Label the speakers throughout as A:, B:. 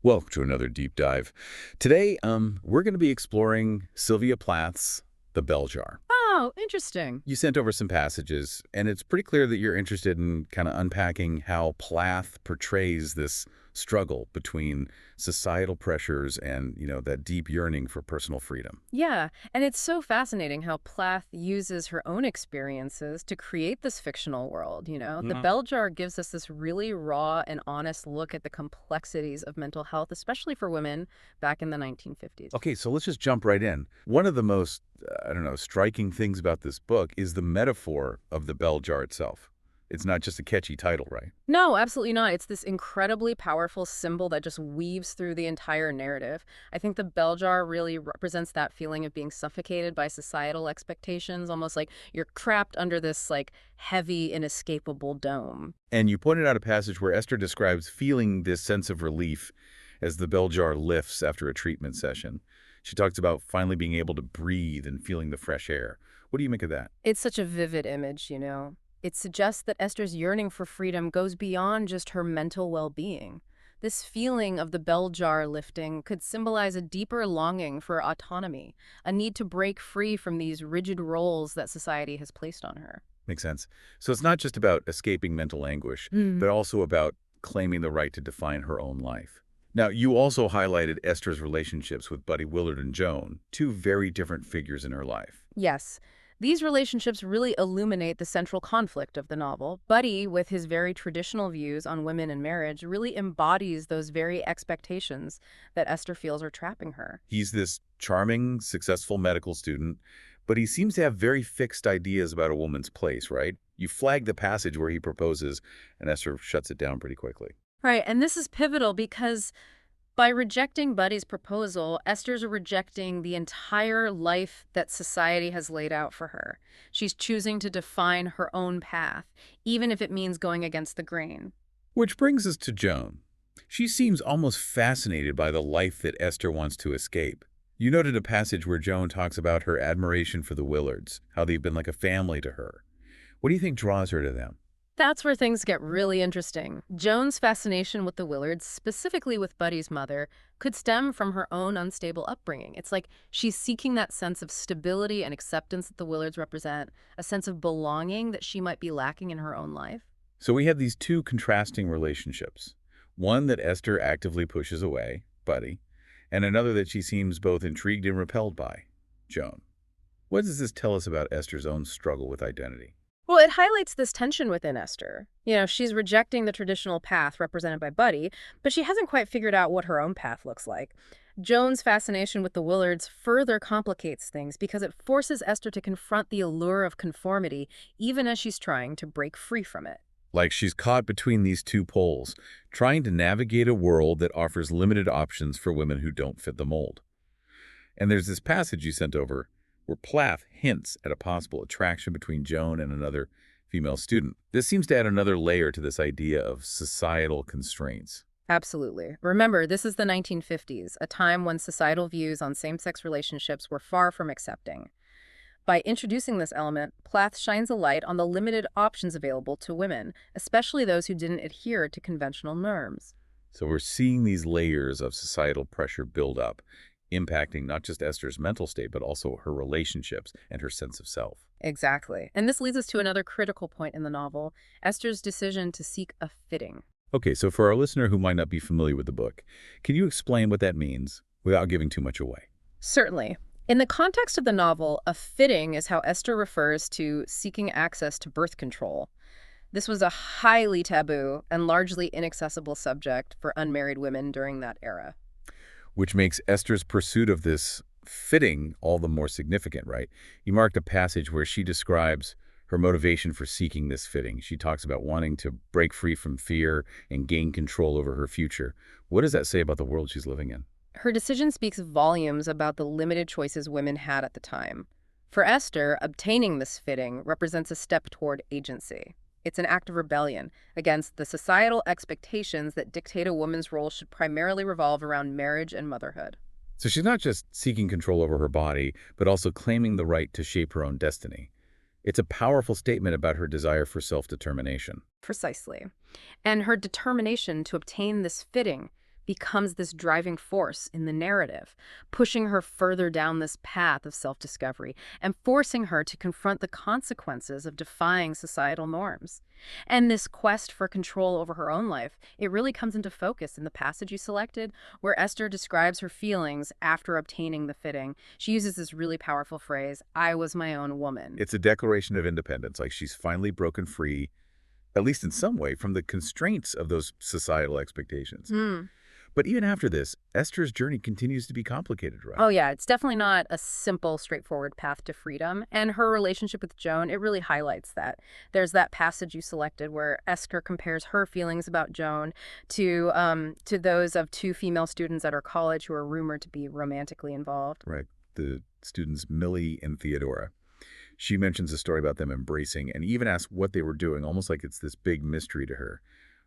A: Welcome to another deep dive. Today, we're going to be exploring Sylvia Plath's The Bell Jar.
B: Oh, interesting.
A: You sent over some passages, and it's pretty clear that you're interested in kind of unpacking how Plath portrays this struggle between societal pressures and, that deep yearning for personal freedom.
B: Yeah, and it's so fascinating how Plath uses her own experiences to create this fictional world. The
A: Mhm.
B: Bell Jar gives us this really raw and honest look at the complexities of mental health, especially for women back in the 1950s.
A: Okay, so let's just jump right in. One of the most, striking things about this book is the metaphor of the bell jar itself. It's not just a catchy title, right?
B: No, absolutely not. It's this incredibly powerful symbol that just weaves through the entire narrative. I think the bell jar really represents that feeling of being suffocated by societal expectations, almost like you're trapped under this heavy, inescapable dome.
A: And you pointed out a passage where Esther describes feeling this sense of relief as the bell jar lifts after a treatment session. She talks about finally being able to breathe and feeling the fresh air. What do you make of that?
B: It's such a vivid image. It suggests that Esther's yearning for freedom goes beyond just her mental well-being. This feeling of the bell jar lifting could symbolize a deeper longing for autonomy, a need to break free from these rigid roles that society has placed on her.
A: Makes sense. So it's not just about escaping mental anguish,
B: Mm.
A: but also about claiming the right to define her own life. Now, you also highlighted Esther's relationships with Buddy Willard and Joan, two very different figures in her life.
B: Yes, these relationships really illuminate the central conflict of the novel. Buddy, with his very traditional views on women and marriage, really embodies those very expectations that Esther feels are trapping her.
A: He's this charming, successful medical student, but he seems to have very fixed ideas about a woman's place, right? You flag the passage where he proposes, and Esther shuts it down pretty quickly.
B: Right, and this is pivotal because by rejecting Buddy's proposal, Esther's rejecting the entire life that society has laid out for her. She's choosing to define her own path, even if it means going against the grain.
A: Which brings us to Joan. She seems almost fascinated by the life that Esther wants to escape. You noted a passage where Joan talks about her admiration for the Willards, how they've been like a family to her. What do you think draws her to them?
B: That's where things get really interesting. Joan's fascination with the Willards, specifically with Buddy's mother, could stem from her own unstable upbringing. It's like she's seeking that sense of stability and acceptance that the Willards represent, a sense of belonging that she might be lacking in her own life.
A: So we have these two contrasting relationships. One that Esther actively pushes away, Buddy, and another that she seems both intrigued and repelled by, Joan. What does this tell us about Esther's own struggle with identity?
B: Well, it highlights this tension within Esther. She's rejecting the traditional path represented by Buddy, but she hasn't quite figured out what her own path looks like. Joan's fascination with the Willards further complicates things because it forces Esther to confront the allure of conformity, even as she's trying to break free from it.
A: Like she's caught between these two poles, trying to navigate a world that offers limited options for women who don't fit the mold. And there's this passage you sent over where Plath hints at a possible attraction between Joan and another female student. This seems to add another layer to this idea of societal constraints.
B: Absolutely. Remember, this is the 1950s, a time when societal views on same-sex relationships were far from accepting. By introducing this element, Plath shines a light on the limited options available to women, especially those who didn't adhere to conventional norms.
A: So we're seeing these layers of societal pressure build up, impacting not just Esther's mental state, but also her relationships and her sense of self.
B: Exactly. And this leads us to another critical point in the novel, Esther's decision to seek a fitting.
A: Okay, so for our listener who might not be familiar with the book, can you explain what that means without giving too much away?
B: Certainly. In the context of the novel, a fitting is how Esther refers to seeking access to birth control. This was a highly taboo and largely inaccessible subject for unmarried women during that era.
A: Which makes Esther's pursuit of this fitting all the more significant, right? You marked a passage where she describes her motivation for seeking this fitting. She talks about wanting to break free from fear and gain control over her future. What does that say about the world she's living in?
B: Her decision speaks volumes about the limited choices women had at the time. For Esther, obtaining this fitting represents a step toward agency. It's an act of rebellion against the societal expectations that dictate a woman's role should primarily revolve around marriage and motherhood.
A: So she's not just seeking control over her body, but also claiming the right to shape her own destiny. It's a powerful statement about her desire for self-determination.
B: Precisely. And her determination to obtain this fitting becomes this driving force in the narrative, pushing her further down this path of self-discovery and forcing her to confront the consequences of defying societal norms. And this quest for control over her own life, it really comes into focus in the passage you selected, where Esther describes her feelings after obtaining the fitting. She uses this really powerful phrase, "I was my own woman."
A: It's a declaration of independence, like she's finally broken free, at least in some way, from the constraints of those societal expectations.
B: Hmm.
A: But even after this, Esther's journey continues to be complicated, right?
B: Oh, yeah, it's definitely not a simple, straightforward path to freedom. And her relationship with Joan, it really highlights that. There's that passage you selected where Esther compares her feelings about Joan to those of two female students at her college who are rumored to be romantically involved.
A: Right. The students Millie and Theodora. She mentions a story about them embracing and even asks what they were doing, almost like it's this big mystery to her.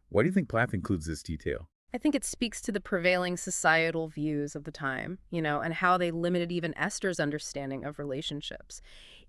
A: Why do you think Plath includes this detail?
B: I think it speaks to the prevailing societal views of the time, and how they limited even Esther's understanding of relationships.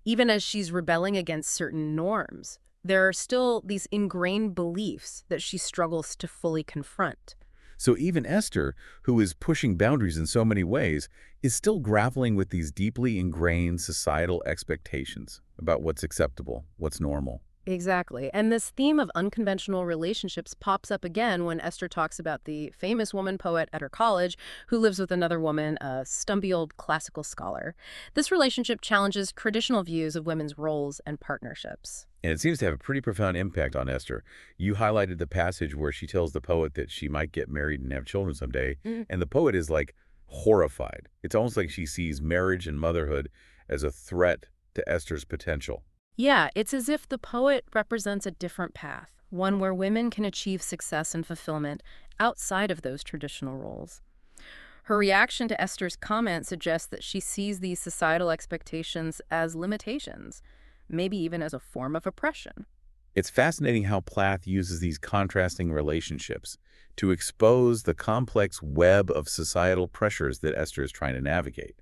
B: Even as she's rebelling against certain norms, there are still these ingrained beliefs that she struggles to fully confront.
A: So even Esther, who is pushing boundaries in so many ways, is still grappling with these deeply ingrained societal expectations about what's acceptable, what's normal.
B: Exactly. And this theme of unconventional relationships pops up again when Esther talks about the famous woman poet at her college who lives with another woman, a stumpy old classical scholar. This relationship challenges traditional views of women's roles and partnerships.
A: And it seems to have a pretty profound impact on Esther. You highlighted the passage where she tells the poet that she might get married and have children someday, and the poet is like horrified. It's almost like she sees marriage and motherhood as a threat to Esther's potential.
B: Yeah, it's as if the poet represents a different path, one where women can achieve success and fulfillment outside of those traditional roles. Her reaction to Esther's comment suggests that she sees these societal expectations as limitations, maybe even as a form of oppression.
A: It's fascinating how Plath uses these contrasting relationships to expose the complex web of societal pressures that Esther is trying to navigate.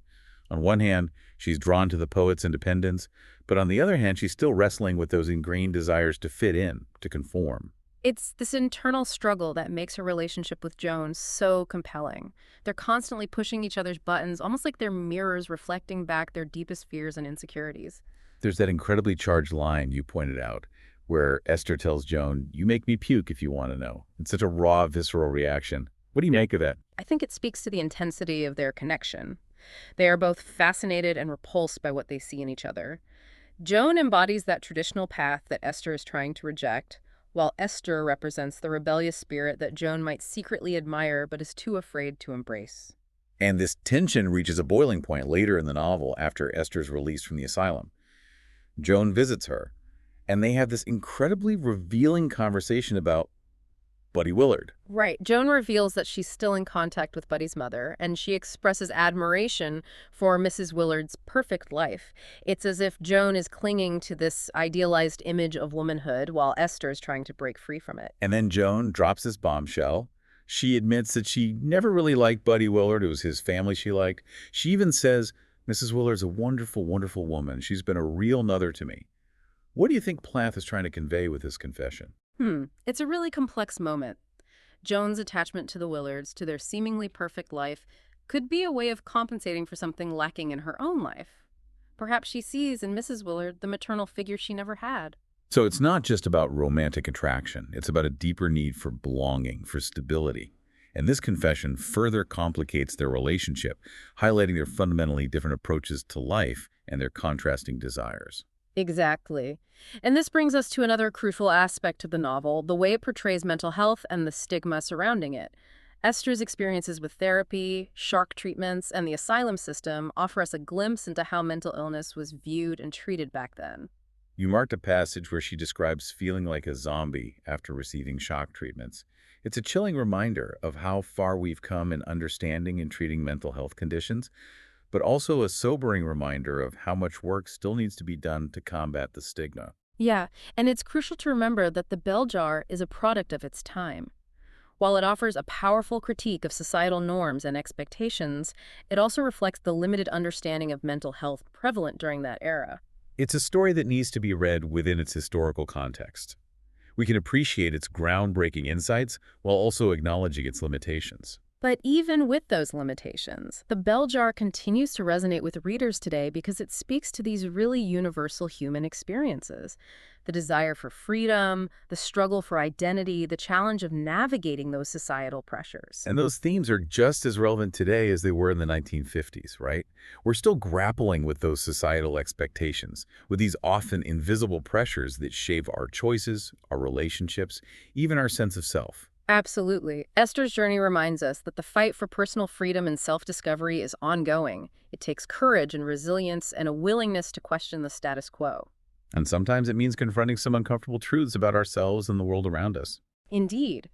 A: On one hand, she's drawn to the poet's independence, but on the other hand, she's still wrestling with those ingrained desires to fit in, to conform.
B: It's this internal struggle that makes her relationship with Joan so compelling. They're constantly pushing each other's buttons, almost like they're mirrors reflecting back their deepest fears and insecurities.
A: There's that incredibly charged line you pointed out, where Esther tells Joan, "You make me puke if you want to know." It's such a raw, visceral reaction. What do you make of that?
B: I think it speaks to the intensity of their connection. They are both fascinated and repulsed by what they see in each other. Joan embodies that traditional path that Esther is trying to reject, while Esther represents the rebellious spirit that Joan might secretly admire but is too afraid to embrace.
A: And this tension reaches a boiling point later in the novel after Esther's released from the asylum. Joan visits her, and they have this incredibly revealing conversation about Buddy Willard.
B: Right. Joan reveals that she's still in contact with Buddy's mother, and she expresses admiration for Mrs. Willard's perfect life. It's as if Joan is clinging to this idealized image of womanhood while Esther is trying to break free from it.
A: And then Joan drops this bombshell. She admits that she never really liked Buddy Willard. It was his family she liked. She even says, "Mrs. Willard's a wonderful, wonderful woman. She's been a real mother to me." What do you think Plath is trying to convey with this confession?
B: It's a really complex moment. Joan's attachment to the Willards, to their seemingly perfect life, could be a way of compensating for something lacking in her own life. Perhaps she sees in Mrs. Willard the maternal figure she never had.
A: So it's not just about romantic attraction. It's about a deeper need for belonging, for stability. And this confession further complicates their relationship, highlighting their fundamentally different approaches to life and their contrasting desires.
B: Exactly. And this brings us to another crucial aspect of the novel, the way it portrays mental health and the stigma surrounding it. Esther's experiences with therapy, shark treatments, and the asylum system offer us a glimpse into how mental illness was viewed and treated back then.
A: You marked a passage where she describes feeling like a zombie after receiving shock treatments. It's a chilling reminder of how far we've come in understanding and treating mental health conditions, but also a sobering reminder of how much work still needs to be done to combat the stigma.
B: Yeah, and it's crucial to remember that the bell jar is a product of its time. While it offers a powerful critique of societal norms and expectations, it also reflects the limited understanding of mental health prevalent during that era.
A: It's a story that needs to be read within its historical context. We can appreciate its groundbreaking insights while also acknowledging its limitations.
B: But even with those limitations, the bell jar continues to resonate with readers today because it speaks to these really universal human experiences. The desire for freedom, the struggle for identity, the challenge of navigating those societal pressures.
A: And those themes are just as relevant today as they were in the 1950s, right? We're still grappling with those societal expectations, with these often invisible pressures that shape our choices, our relationships, even our sense of self.
B: Absolutely. Esther's journey reminds us that the fight for personal freedom and self-discovery is ongoing. It takes courage and resilience and a willingness to question the status quo.
A: And sometimes it means confronting some uncomfortable truths about ourselves and the world around us.
B: Indeed.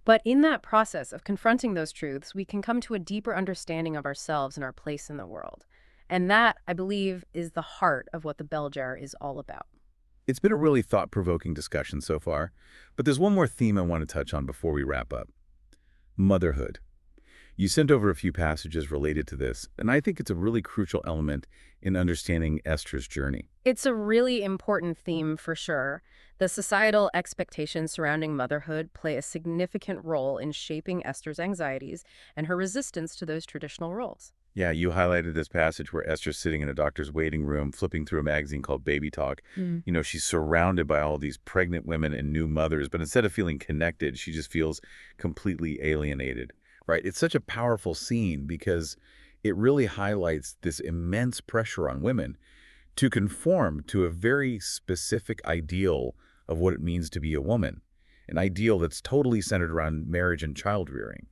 B: But in that process of confronting those truths, we can come to a deeper understanding of ourselves and our place in the world. And that, I believe, is the heart of what the bell jar is all about.
A: It's been a really thought-provoking discussion so far, but there's one more theme I want to touch on before we wrap up. Motherhood. You sent over a few passages related to this, and I think it's a really crucial element in understanding Esther's journey.
B: It's a really important theme for sure. The societal expectations surrounding motherhood play a significant role in shaping Esther's anxieties and her resistance to those traditional roles.
A: Yeah, you highlighted this passage where Esther's sitting in a doctor's waiting room, flipping through a magazine called Baby Talk. She's surrounded by all these pregnant women and new mothers, but instead of feeling connected, she just feels completely alienated, right? It's such a powerful scene because it really highlights this immense pressure on women to conform to a very specific ideal of what it means to be a woman, an ideal that's totally centered around marriage and child rearing.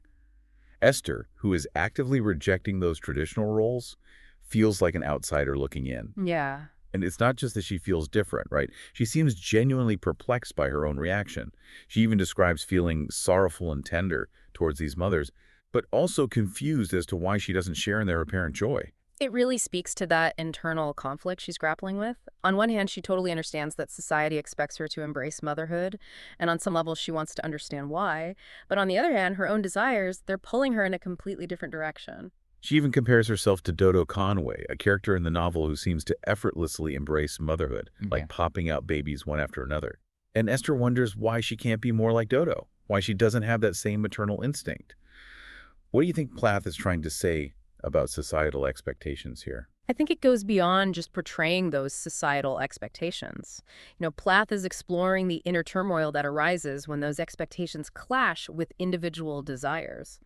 A: Esther, who is actively rejecting those traditional roles, feels like an outsider looking in.
B: Yeah.
A: And it's not just that she feels different, right? She seems genuinely perplexed by her own reaction. She even describes feeling sorrowful and tender towards these mothers, but also confused as to why she doesn't share in their apparent joy.
B: It really speaks to that internal conflict she's grappling with. On one hand, she totally understands that society expects her to embrace motherhood, and on some level she wants to understand why. But on the other hand, her own desires, they're pulling her in a completely different direction.
A: She even compares herself to Dodo Conway, a character in the novel who seems to effortlessly embrace motherhood, like popping out babies one after another. And Esther wonders why she can't be more like Dodo, why she doesn't have that same maternal instinct. What do you think Plath is trying to say about societal expectations here?
B: I think it goes beyond just portraying those societal expectations. Plath is exploring the inner turmoil that arises when those expectations clash with individual desires.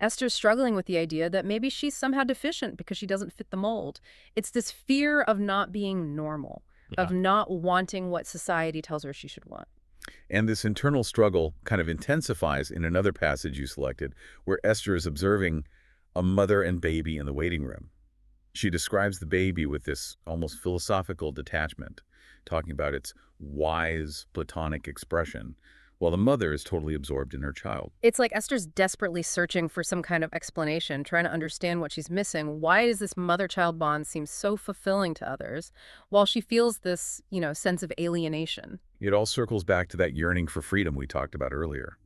B: Esther's struggling with the idea that maybe she's somehow deficient because she doesn't fit the mold. It's this fear of not being normal, of not wanting what society tells her she should want.
A: And this internal struggle kind of intensifies in another passage you selected, where Esther is observing a mother and baby in the waiting room. She describes the baby with this almost philosophical detachment, talking about its wise, platonic expression, while the mother is totally absorbed in her child.
B: It's like Esther's desperately searching for some kind of explanation, trying to understand what she's missing. Why does this mother-child bond seem so fulfilling to others, while she feels this, sense of alienation?
A: It all circles back to that yearning for freedom we talked about earlier.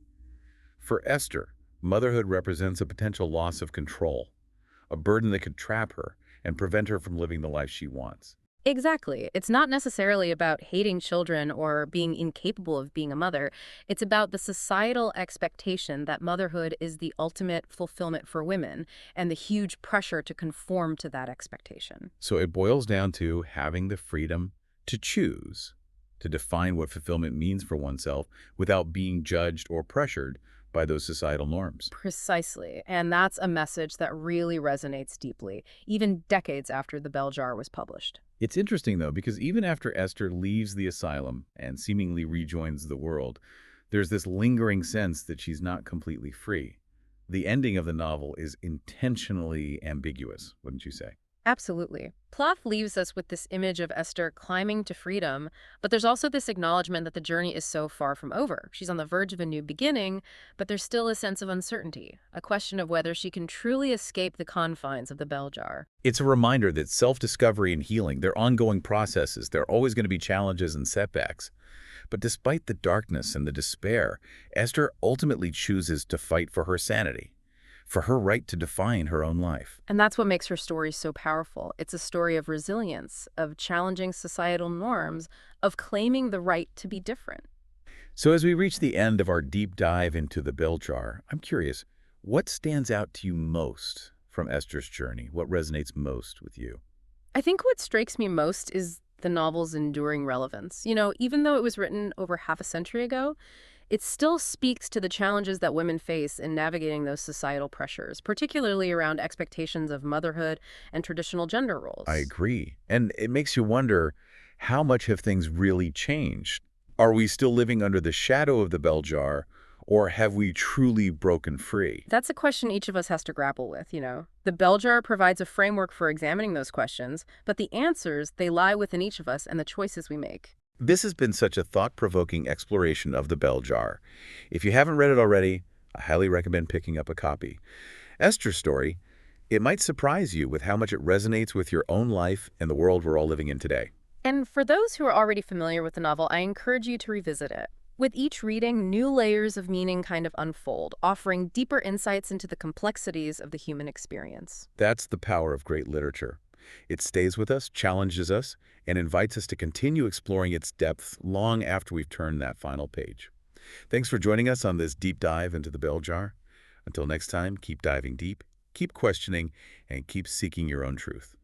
A: For Esther, motherhood represents a potential loss of control, a burden that could trap her and prevent her from living the life she wants.
B: Exactly. It's not necessarily about hating children or being incapable of being a mother. It's about the societal expectation that motherhood is the ultimate fulfillment for women and the huge pressure to conform to that expectation.
A: So it boils down to having the freedom to choose, to define what fulfillment means for oneself without being judged or pressured by those societal norms.
B: Precisely. And that's a message that really resonates deeply, even decades after The Bell Jar was published.
A: It's interesting, though, because even after Esther leaves the asylum and seemingly rejoins the world, there's this lingering sense that she's not completely free. The ending of the novel is intentionally ambiguous, wouldn't you say?
B: Absolutely. Plath leaves us with this image of Esther climbing to freedom, but there's also this acknowledgement that the journey is so far from over. She's on the verge of a new beginning, but there's still a sense of uncertainty, a question of whether she can truly escape the confines of the bell jar.
A: It's a reminder that self-discovery and healing, they're ongoing processes. There are always going to be challenges and setbacks. But despite the darkness and the despair, Esther ultimately chooses to fight for her sanity, for her right to define her own life.
B: And that's what makes her story so powerful. It's a story of resilience, of challenging societal norms, of claiming the right to be different.
A: So as we reach the end of our deep dive into the bell jar, I'm curious, What stands out to you most from Esther's journey? What resonates most with you?
B: I think what strikes me most is the novel's enduring relevance. Even though it was written over half a century ago, it still speaks to the challenges that women face in navigating those societal pressures, particularly around expectations of motherhood and traditional gender
A: I
B: roles.
A: agree. And it makes you wonder, how much have things really changed? Are we still living under the shadow of the bell jar, or have we truly broken free?
B: That's a question each of us has to grapple with. The bell jar provides a framework for examining those questions, but the answers, they lie within each of us and the choices we make.
A: This has been such a thought-provoking exploration of the bell jar. If you haven't read it already, I highly recommend picking up a copy. Esther's story, it might surprise you with how much it resonates with your own life and the world we're all living in today.
B: And for those who are already familiar with the novel, I encourage you to revisit it. With each reading, new layers of meaning kind of unfold, offering deeper insights into the complexities of the human experience.
A: That's the power of great literature. It stays with us, challenges us, and invites us to continue exploring its depth long after we've turned that final page. Thanks for joining us on this deep dive into the bell jar. Until next time, keep diving deep, keep questioning, and keep seeking your own truth.